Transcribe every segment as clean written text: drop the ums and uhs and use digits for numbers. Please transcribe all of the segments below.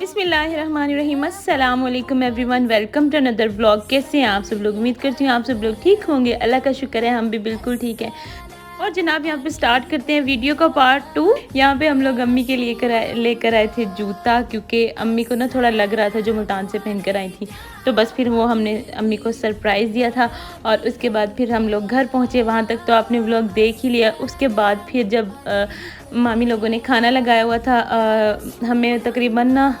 बिस्मिल्लाहिर्रहमानिर्रहीम। अस्सलाम वालेकुम everyone, welcome to another vlog. कैसे हैं आप सब लोग? उम्मीद करती हूँ आप सब लोग ठीक होंगे। अल्लाह का शुक्र है, हम भी बिल्कुल ठीक हैं। और जनाब यहाँ पे स्टार्ट करते हैं वीडियो का पार्ट 2। यहाँ पे हम लोग अम्मी के लिए लेकर आए थे जूता, क्योंकि अम्मी को ना थोड़ा लग रहा था जो मुल्तान से पहन कर आई थी। तो बस फिर वो हमने अम्मी को सरप्राइज़ दिया था। और उसके बाद फिर हम लोग घर पहुँचे। वहाँ तक तो आपने व्लॉग देख ही लिया। उसके बाद फिर जब मामी लोगों ने खाना लगाया हुआ था, हमें तकरीबन ना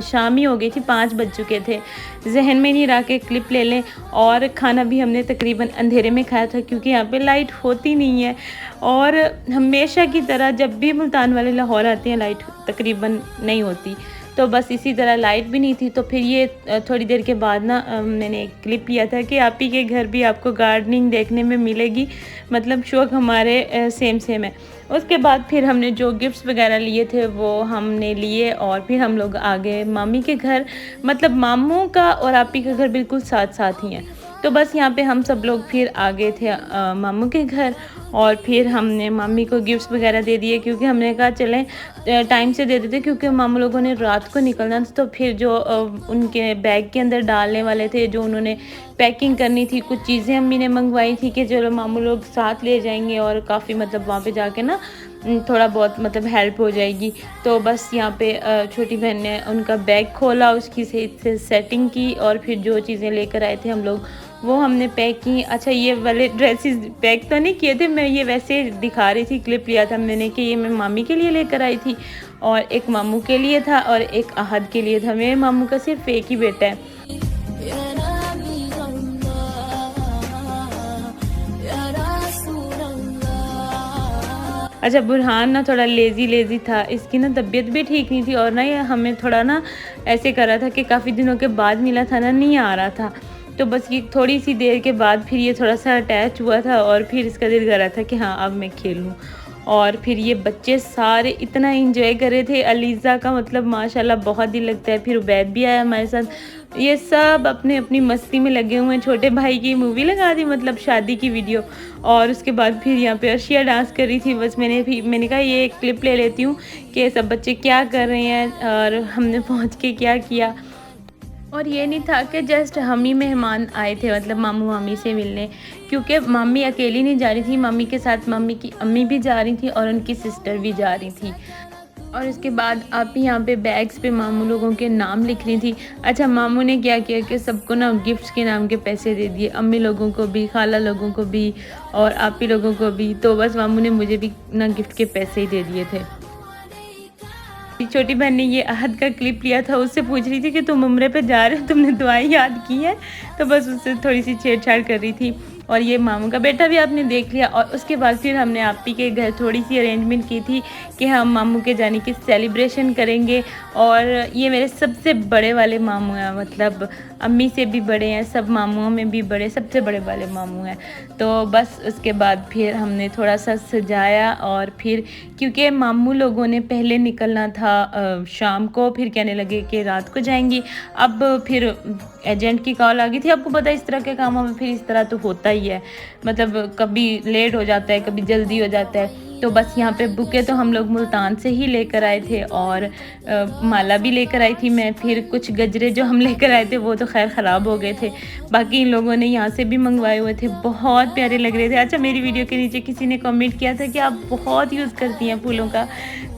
शाम ही हो गई थी, 5 बज चुके थे। जहन में नहीं रहा कि क्लिप ले लें। और खाना भी हमने तकरीबन अंधेरे में खाया था, क्योंकि यहाँ पे लाइट होती नहीं है। और हमेशा की तरह जब भी मुल्तान वाले लाहौर आते हैं लाइट तकरीबन नहीं होती। तो बस इसी तरह लाइट भी नहीं थी। तो फिर ये थोड़ी देर के बाद ना मैंने एक क्लिप लिया था कि आप ही के घर भी आपको गार्डनिंग देखने में मिलेगी। मतलब शौक़ हमारे सेम है। उसके बाद फिर हमने जो गिफ्ट्स वगैरह लिए थे वो हमने लिए। और फिर हम लोग आ गए मामी के घर। मतलब मामू का और आपी का घर बिल्कुल साथ ही हैं। तो बस यहाँ पे हम सब लोग फिर आ गए थे मामू के घर। और फिर हमने मामी को गिफ्ट्स वगैरह दे दिए, क्योंकि हमने कहा चलें टाइम से दे देते, क्योंकि मामू लोगों ने रात को निकलना था। तो फिर जो उनके बैग के अंदर डालने वाले थे, जो उन्होंने पैकिंग करनी थी, कुछ चीज़ें अम्मी ने मंगवाई थी कि चलो मामू लोग साथ ले जाएंगे और काफ़ी मतलब वहाँ पे जाके ना थोड़ा बहुत मतलब हेल्प हो जाएगी। तो बस यहाँ पे छोटी बहन ने उनका बैग खोला, उसकी से सेटिंग की। और फिर जो चीज़ें लेकर आए थे हम लोग वो हमने पैक की। अच्छा, ये वाले ड्रेसेस पैक तो नहीं किए थे, मैं ये वैसे दिखा रही थी, क्लिप लिया था मैंने कि ये मैं मामी के लिए लेकर आई थी। और एक मामू के लिए था और एक अहद के लिए था। मेरे मामू का सिर्फ एक ही बेटा है। अच्छा, बुरहान ना थोड़ा लेज़ी था, इसकी ना तबीयत भी ठीक नहीं थी। और ना ये हमें थोड़ा ना ऐसे कर रहा था कि काफ़ी दिनों के बाद मिला था ना, नहीं आ रहा था। तो बस ये थोड़ी सी देर के बाद फिर ये थोड़ा सा अटैच हुआ था। और फिर इसका दिल कर रहा था कि हाँ अब मैं खेलूँ। और फिर ये बच्चे सारे इतना इंजॉय कर रहे थे। अलीज़ा का मतलब माशाल्लाह बहुत दिल लगता है। फिर उबैद भी आया हमारे साथ। ये सब अपनी मस्ती में लगे हुए हैं। छोटे भाई की मूवी लगा दी, मतलब शादी की वीडियो। और उसके बाद फिर यहाँ पे अर्शिया डांस कर रही थी। बस मैंने कहा ये एक क्लिप ले लेती हूँ कि सब बच्चे क्या कर रहे हैं और हमने पहुँच के क्या किया। और ये नहीं था कि जस्ट हम ही मेहमान आए थे, मतलब मामू मामी से मिलने, क्योंकि मामी अकेली नहीं जा रही थी, मम्मी के साथ मम्मी की अम्मी भी जा रही थी और उनकी सिस्टर भी जा रही थी। और इसके बाद आप यहाँ पे बैग्स पे मामू लोगों के नाम लिख रही थी। अच्छा, मामू ने क्या किया कि सबको ना गिफ्ट्स के नाम के पैसे दे दिए, अम्मी लोगों को भी, खाला लोगों को भी और आपी लोगों को भी। तो बस मामू ने मुझे भी ना गिफ्ट के पैसे ही दे दिए थे। छोटी बहन ने ये अहद का क्लिप लिया था, उससे पूछ रही थी कि तुम उम्रे पे जा रहे हो, तुमने दुआएं याद की हैं। तो बस उससे थोड़ी सी छेड़छाड़ कर रही थी। और ये मामू का बेटा भी आपने देख लिया। और उसके बाद फिर हमने आपी के घर थोड़ी सी अरेंजमेंट की थी कि हम मामू के जाने की सेलिब्रेशन करेंगे। और ये मेरे सबसे बड़े वाले मामू हैं, मतलब अम्मी से भी बड़े हैं, सब मामुओं में भी बड़े, सबसे बड़े वाले मामू हैं। तो बस उसके बाद फिर हमने थोड़ा सा सजाया। और फिर क्योंकि मामू लोगों ने पहले निकलना था शाम को, फिर कहने लगे कि रात को जाएंगी। अब फिर एजेंट की कॉल आ गई थी। आपको पता है इस तरह के कामों में फिर इस तरह तो होता ही है, मतलब कभी लेट हो जाता है, कभी जल्दी हो जाता है। तो बस यहाँ पे बुके तो हम लोग मुल्तान से ही लेकर आए थे। और माला भी लेकर आई थी मैं। फिर कुछ गजरे जो हम लेकर आए थे वो तो खैर ख़राब हो गए थे, बाकी इन लोगों ने यहाँ से भी मंगवाए हुए थे, बहुत प्यारे लग रहे थे। अच्छा, मेरी वीडियो के नीचे किसी ने कमेंट किया था कि आप बहुत यूज़ करती हैं फूलों का।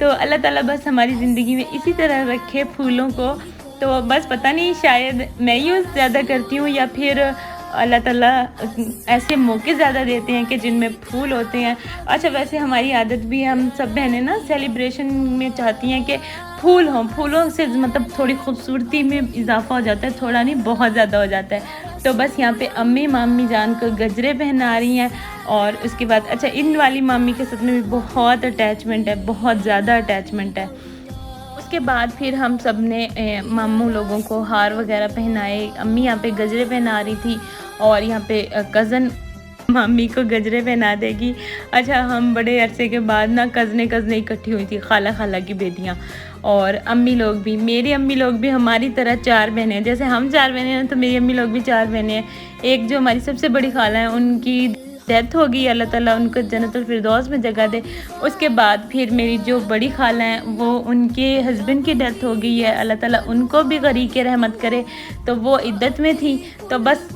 तो अल्लाह ताला बस हमारी ज़िंदगी में इसी तरह रखे फूलों को। तो बस पता नहीं, शायद मैं यूज़ ज़्यादा करती हूँ या फिर अल्लाह ताला ऐसे मौके ज़्यादा देते हैं कि जिनमें फूल होते हैं। अच्छा, वैसे हमारी आदत भी है, हम सब बहनें ना सेलिब्रेशन में चाहती हैं कि फूल हों, फूलों से मतलब थोड़ी खूबसूरती में इजाफा हो जाता है, थोड़ा नहीं बहुत ज़्यादा हो जाता है। तो बस यहाँ पे अम्मी मामी जान को गजरे पहना रही हैं। और उसके बाद अच्छा, इन वाली मामी के साथ में भी बहुत अटैचमेंट है, बहुत ज़्यादा अटैचमेंट है। उसके बाद फिर हम सब ने मामू लोगों को हार वगैरह पहनाए। अम्मी यहाँ पे गजरे पहना रही थी और यहाँ पे कज़न मम्मी को गजरे पहना देगी। अच्छा, हम बड़े अरसे के बाद ना कज़नें इकट्ठी हुई थी, खाला की बेटियाँ, और अम्मी लोग भी, मेरी अम्मी लोग भी हमारी तरह 4 बहनें हैं। जैसे हम 4 बहनें हैं तो मेरी अम्मी लोग भी 4 बहनें हैं। एक जो हमारी सबसे बड़ी खाला है उनकी डेथ हो गई, अल्लाह ताला उनको जन्नतुल फिरदौस में जगह दे। उसके बाद फिर मेरी जो बड़ी खाला हैं वो उनके हस्बैंड की डेथ हो गई है, अल्लाह ताला उनको भी गरीक रहमत करे। तो वो इद्दत में थी, तो बस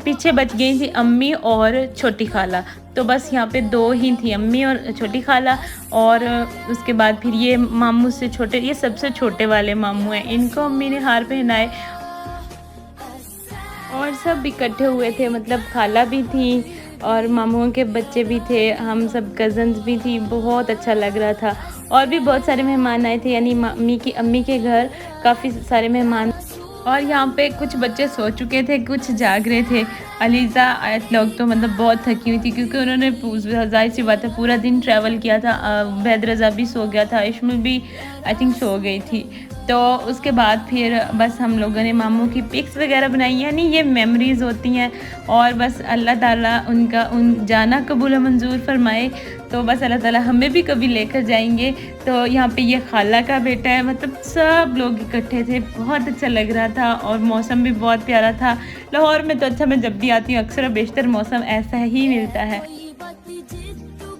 पीछे बच गई थी अम्मी और छोटी खाला। तो बस यहाँ पे 2 ही थी, अम्मी और छोटी खाला। और उसके बाद फिर ये मामू से छोटे, ये सबसे छोटे वाले मामू हैं, इनको अम्मी ने हार पहनाए और सब इकट्ठे हुए थे। मतलब खाला भी थी और मामुओं के बच्चे भी थे, हम सब कज़न्स भी थी। बहुत अच्छा लग रहा था। और भी बहुत सारे मेहमान आए थे, यानी अम्मी के घर काफ़ी सारे मेहमान। और यहाँ पे कुछ बच्चे सो चुके थे, कुछ जाग रहे थे। अलीज़ा आयत लोग तो मतलब बहुत थकी हुई थी, क्योंकि उन्होंने ज़ाहिर सी बात है पूरा दिन ट्रैवल किया था। वैद रज़ा भी सो गया था, इश्मुल भी आई थिंक सो गई थी। तो उसके बाद फिर बस हम लोगों ने मामू की पिक्स वगैरह बनाई, यानी ये मेमोरीज़ होती हैं। और बस अल्लाह ताला उनका जाना कबूल मंजूर फरमाए। तो बस अल्लाह ताला हमें भी कभी लेकर जाएंगे। तो यहाँ पे ये खाला का बेटा है, मतलब सब लोग इकट्ठे थे, बहुत अच्छा लग रहा था और मौसम भी बहुत प्यारा था। लाहौर में तो अच्छा, मैं जब भी आती हूँ अक्सर बेशतर मौसम ऐसा ही मिलता है।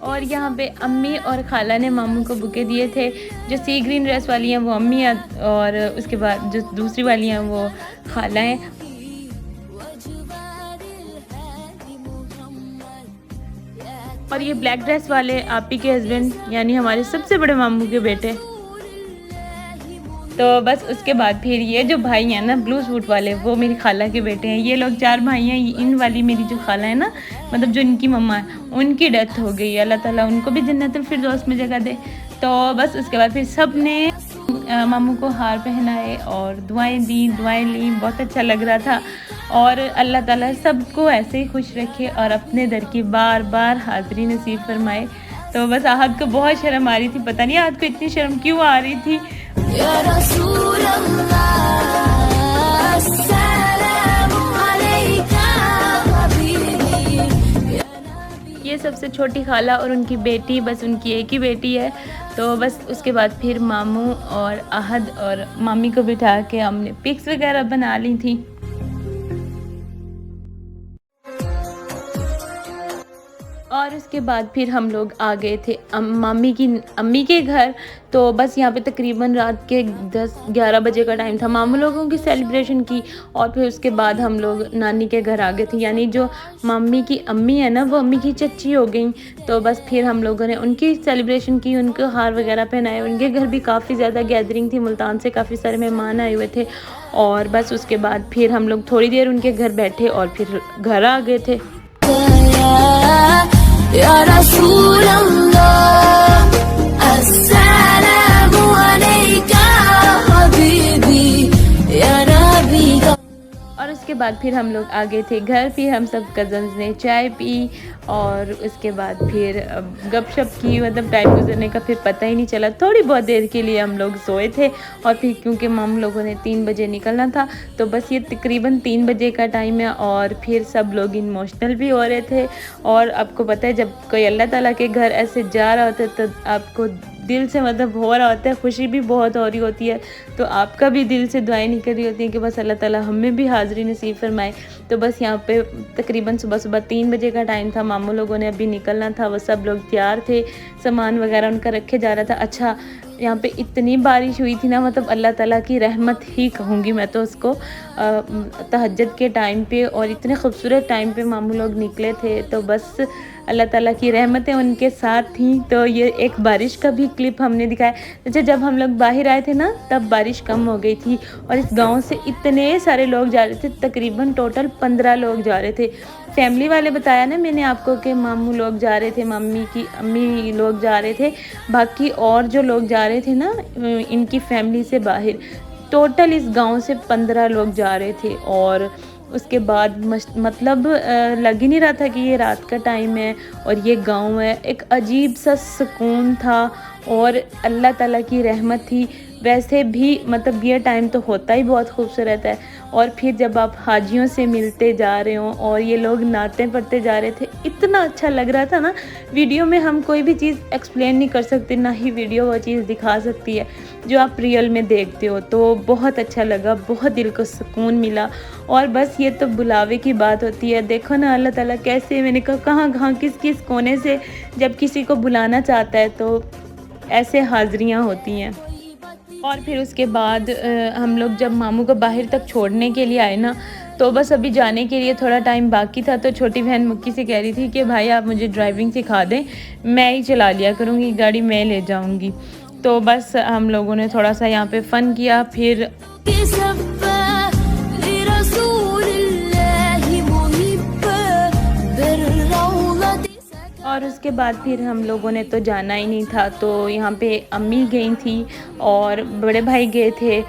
और यहाँ पे अम्मी और खाला ने मामू को बुके दिए थे। जो सी ग्रीन ड्रेस वाली हैं वो अम्मी हैं, और उसके बाद जो दूसरी वाली हैं वो खाला हैं। और ये ब्लैक ड्रेस वाले आपी के हस्बैंड, यानी हमारे सबसे बड़े मामू के बेटे। तो बस उसके बाद फिर ये जो भाई हैं ना ब्लू सूट वाले, वो मेरी खाला के बेटे हैं। ये लोग 4 भाई हैं। इन वाली मेरी जो खाला है ना, मतलब जो इनकी मम्मा है, उनकी डेथ हो गई, अल्लाह ताला उनको भी जन्नतुल फिरदौस में जगह दे। तो बस उसके बाद फिर सब ने मामू को हार पहनाए और दुआएं दी, दुआएं ली। बहुत अच्छा लग रहा था। और अल्लाह ताला सबको ऐसे ही खुश रखे और अपने दर की बार बार हाज़िरी नसीब फरमाए। तो बस आहद को बहुत शर्म आ रही थी, पता नहीं आहद को इतनी शर्म क्यों आ रही थी। या रसूल अल्लाह, सलाम अलैका हबीबी। ये सबसे छोटी खाला और उनकी बेटी, बस उनकी एक ही बेटी है। तो बस उसके बाद फिर मामू और आहद और मामी को बिठा के हमने पिक्स वगैरह बना ली थी। और उसके बाद फिर हम लोग आ गए थे अम्मी के घर। तो बस यहाँ पे तकरीबन रात के 10-11 बजे का टाइम था। मामू लोगों की सेलिब्रेशन की और फिर उसके बाद हम लोग नानी के घर आ गए थे। यानी जो मम्मी की अम्मी है ना, वो अम्मी की चच्ची हो गई। तो बस फिर हम लोगों ने उनकी सेलिब्रेशन की, उनको हार वगैरह पहनाए। उनके घर भी काफ़ी ज़्यादा गैदरिंग थी, मुल्तान से काफ़ी सारे मेहमान आए हुए थे। और बस उसके बाद फिर हम लोग थोड़ी देर उनके घर बैठे और फिर घर आ गए थे। या रसूल अल्लाह, अस्सलामु अलैका हबीबी या नबी। और उसके बाद फिर हम लोग आ गए थे घर। फिर हम सब कज़न्स ने चाय पी और उसके बाद फिर गपशप की। मतलब टाइम गुजरने का फिर पता ही नहीं चला। थोड़ी बहुत देर के लिए हम लोग सोए थे और फिर क्योंकि हम लोगों ने 3 बजे निकलना था, तो बस ये तकरीबन 3 बजे का टाइम है। और फिर सब लोग इमोशनल भी हो रहे थे। और आपको पता है जब कोई अल्लाह ताला के घर ऐसे जा रहा होता है तो आपको दिल से मतलब हो रहा होता है, खुशी भी बहुत हो रही होती है। तो आपका भी दिल से दुआएं निकल रही होती हैं कि बस अल्लाह ताला हमें भी हाज़िरी नसीब फरमाए। तो बस यहाँ पे तकरीबन सुबह 3 बजे का टाइम था। मामू लोगों ने अभी निकलना था, वो सब लोग तैयार थे, सामान वगैरह उनका रखे जा रहा था। अच्छा, यहाँ पे इतनी बारिश हुई थी ना, मतलब अल्लाह ताला की रहमत ही कहूँगी मैं तो उसको। तहज्जुद के टाइम पे और इतने खूबसूरत टाइम पे मामू लोग निकले थे। तो बस अल्लाह ताला की रहमतें उनके साथ थी। तो ये एक बारिश का भी क्लिप हमने दिखाया। अच्छा, जब हम लोग बाहर आए थे ना, तब बारिश कम हो गई थी और इस गांव से इतने सारे लोग जा रहे थे, तकरीबन टोटल 15 लोग जा रहे थे। फैमिली वाले बताया ना मैंने आपको कि मामू लोग जा रहे थे, मम्मी की अम्मी लोग जा रहे थे, बाकी और जो लोग जा रहे थे ना इनकी फैमिली से बाहर, टोटल इस गांव से 15 लोग जा रहे थे। और उसके बाद मतलब लग ही नहीं रहा था कि ये रात का टाइम है और ये गांव है। एक अजीब सा सुकून था और अल्लाह ताला की रहमत थी। वैसे भी मतलब ये टाइम तो होता ही बहुत खूबसूरत है। और फिर जब आप हाजियों से मिलते जा रहे हो और ये लोग नाते पढ़ते जा रहे थे, इतना अच्छा लग रहा था ना। वीडियो में हम कोई भी चीज़ एक्सप्लेन नहीं कर सकते, ना ही वीडियो वो चीज़ दिखा सकती है जो आप रियल में देखते हो। तो बहुत अच्छा लगा, बहुत दिल को सुकून मिला। और बस ये तो बुलावे की बात होती है। देखो ना अल्लाह ताला कैसे, मैंने कहा कहाँ कहाँ किस किस कोने से जब किसी को बुलाना चाहता है तो ऐसे हाज़िरियाँ होती हैं। और फिर उसके बाद हम लोग जब मामू को बाहर तक छोड़ने के लिए आए ना, तो बस अभी जाने के लिए थोड़ा टाइम बाकी था। तो छोटी बहन मक्की से कह रही थी कि भाई आप मुझे ड्राइविंग सिखा दें, मैं ही चला लिया करूँगी गाड़ी, मैं ले जाऊँगी। तो बस हम लोगों ने थोड़ा सा यहाँ पे फ़न किया। फिर और उसके बाद फिर हम लोगों ने तो जाना ही नहीं था, तो यहाँ पे अम्मी गई थी और बड़े भाई गए थे,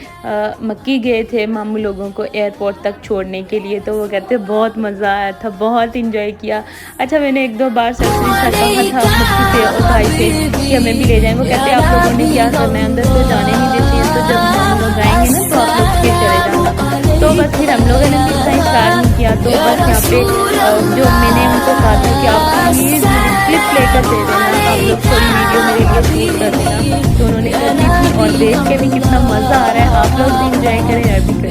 मक्की गए थे मामू लोगों को एयरपोर्ट तक छोड़ने के लिए। तो वो कहते बहुत मज़ा आया था, बहुत इंजॉय किया। अच्छा मैंने 1-2 बार सरसरी सा कहा था मक्की से और भाई से कि हमें भी ले जाएं। वो कहते आप लोगों ने क्या करना है, अंदर तो जाने नहीं देते हैं, तो जब हम लोग आएंगे ना तो आप लोग फिर चले जाना। तो बस फिर हम लोगों ने भी इतना इंतजार नहीं किया। तो बस यहाँ पे जो मैंने उनको कहा था कि आप प्लीज़ क्लिप लेकर दे देना, आप लोग थोड़ी वीडियो मेरे लिए शूट कर देना, तो उन्होंने कर दी थी। और देख के भी कितना मज़ा आ रहा है, आप लोग भी इंजॉय करें, मैं भी करें।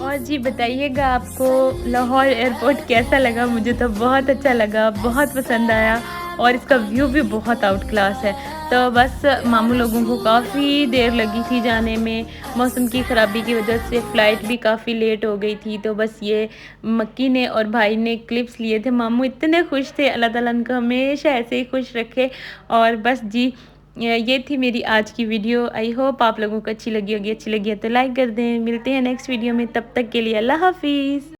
और जी बताइएगा आपको लाहौर एयरपोर्ट कैसा लगा। मुझे तो बहुत अच्छा लगा, बहुत पसंद आया और इसका व्यू भी बहुत आउट क्लास है। तो बस मामू लोगों को काफ़ी देर लगी थी जाने में, मौसम की ख़राबी की वजह से फ़्लाइट भी काफ़ी लेट हो गई थी। तो बस ये मक्की ने और भाई ने क्लिप्स लिए थे। मामू इतने खुश थे, अल्लाह ताला उनको हमेशा ऐसे ही खुश रखे। और बस जी ये थी मेरी आज की वीडियो। आई होप आप लोगों को अच्छी लगी होगी। अच्छी लगी है तो लाइक कर दें। मिलते हैं नेक्स्ट वीडियो में, तब तक के लिए अल्लाह हाफिज़।